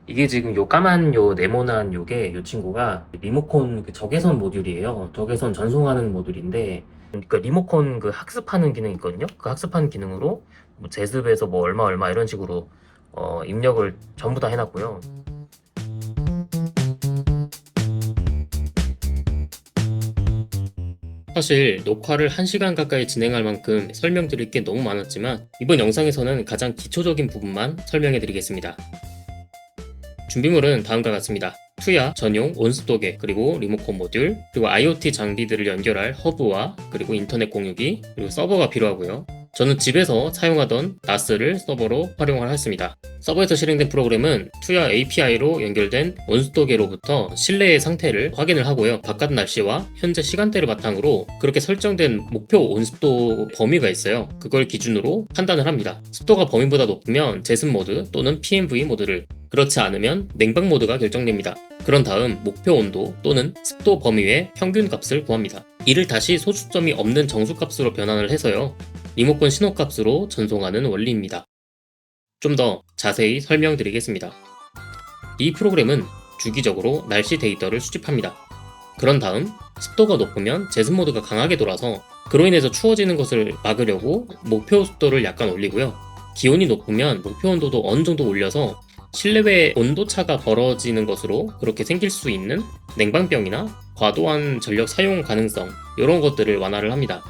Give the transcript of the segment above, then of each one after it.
이게 지금 요 까만 요 네모난 요게 요 친구가 리모컨 그 적외선 모듈이에요. 적외선 전송하는 모듈인데, 그러니까 리모컨 그 학습하는 기능이 있거든요. 그 학습하는 기능으로 뭐 제습에서 뭐 얼마 얼마 이런 식으로 입력을 전부 다 해놨고요. 사실 녹화를 1시간 가까이 진행할 만큼 설명드릴 게 너무 많았지만 이번 영상에서는 가장 기초적인 부분만 설명해 드리겠습니다. 준비물은 다음과 같습니다. 투야 전용 온스톡에 그리고 리모컨 모듈 그리고 IoT 장비들을 연결할 허브와 그리고 인터넷 공유기 그리고 서버가 필요하고요. 저는 집에서 사용하던 나스를 서버로 활용을 했습니다. 서버에서 실행된 프로그램은 투야 API로 연결된 온스톡에로부터 실내의 상태를 확인을 하고요. 바깥 날씨와 현재 시간대를 바탕으로 그렇게 설정된 목표 온습도 범위가 있어요. 그걸 기준으로 판단을 합니다. 습도가 범위보다 높으면 제습 모드 또는 PMV 모드를, 그렇지 않으면 냉방 모드가 결정됩니다. 그런 다음 목표 온도 또는 습도 범위의 평균 값을 구합니다. 이를 다시 소수점이 없는 정수값으로 변환을 해서요. 리모컨 신호값으로 전송하는 원리입니다. 좀 더 자세히 설명드리겠습니다. 이 프로그램은 주기적으로 날씨 데이터를 수집합니다. 그런 다음 습도가 높으면 제습 모드가 강하게 돌아서 그로 인해서 추워지는 것을 막으려고 목표 습도를 약간 올리고요. 기온이 높으면 목표 온도도 어느 정도 올려서 실내외 온도차가 벌어지는 것으로 그렇게 생길 수 있는 냉방병이나 과도한 전력 사용 가능성, 이런 것들을 완화를 합니다.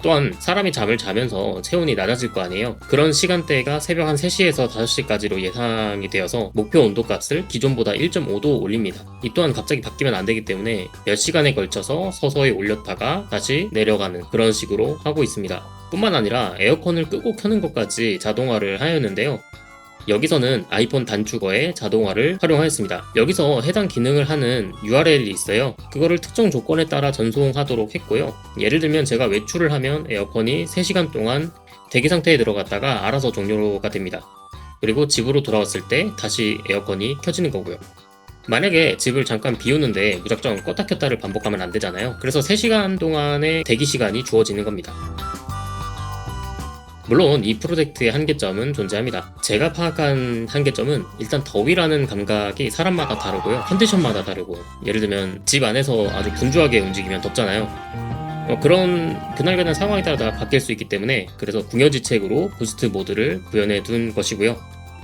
또한 사람이 잠을 자면서 체온이 낮아질 거 아니에요. 그런 시간대가 새벽 한 3시에서 5시까지로 예상이 되어서 목표 온도값을 기존보다 1.5도 올립니다. 이 또한 갑자기 바뀌면 안 되기 때문에 몇 시간에 걸쳐서 서서히 올렸다가 다시 내려가는 그런 식으로 하고 있습니다. 뿐만 아니라 에어컨을 끄고 켜는 것까지 자동화를 하였는데요. 여기서는 아이폰 단축어의 자동화를 활용하였습니다. 여기서 해당 기능을 하는 URL이 있어요. 그거를 특정 조건에 따라 전송하도록 했고요. 예를 들면 제가 외출을 하면 에어컨이 3시간 동안 대기 상태에 들어갔다가 알아서 종료가 됩니다. 그리고 집으로 돌아왔을 때 다시 에어컨이 켜지는 거고요. 만약에 집을 잠깐 비우는데 무작정 껐다 켰다를 반복하면 안 되잖아요. 그래서 3시간 동안의 대기 시간이 주어지는 겁니다. 물론 이 프로젝트의 한계점은 존재합니다. 제가 파악한 한계점은 일단 더위라는 감각이 사람마다 다르고요. 컨디션마다 다르고, 예를 들면 집 안에서 아주 분주하게 움직이면 덥잖아요. 그런 그날그날 상황에 따라 다 바뀔 수 있기 때문에, 그래서 궁여지책으로 부스트 모드를 구현해 둔 것이고요.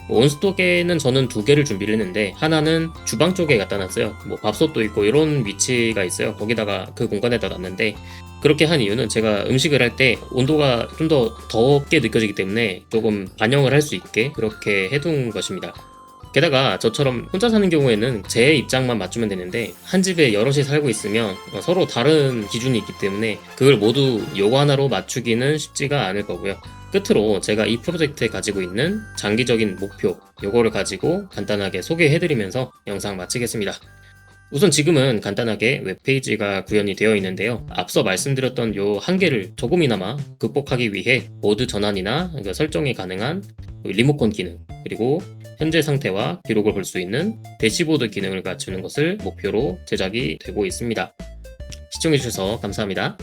온스톡에는 저는 2개를 준비를 했는데, 하나는 주방 쪽에 갖다 놨어요. 밥솥도 있고 이런 위치가 있어요. 거기다가 그 공간에다 놨는데, 그렇게 한 이유는 제가 음식을 할 때 온도가 좀 더 덥게 느껴지기 때문에 조금 반영을 할 수 있게 그렇게 해둔 것입니다. 게다가 저처럼 혼자 사는 경우에는 제 입장만 맞추면 되는데, 한 집에 여럿이 살고 있으면 서로 다른 기준이 있기 때문에 그걸 모두 요거 하나로 맞추기는 쉽지가 않을 거고요. 끝으로 제가 이 프로젝트에 가지고 있는 장기적인 목표, 요거를 가지고 간단하게 소개해드리면서 영상 마치겠습니다. 우선 지금은 간단하게 웹페이지가 구현이 되어 있는데요. 앞서 말씀드렸던 요 한계를 조금이나마 극복하기 위해 모드 전환이나 설정이 가능한 리모컨 기능, 그리고 현재 상태와 기록을 볼 수 있는 대시보드 기능을 갖추는 것을 목표로 제작이 되고 있습니다. 시청해주셔서 감사합니다.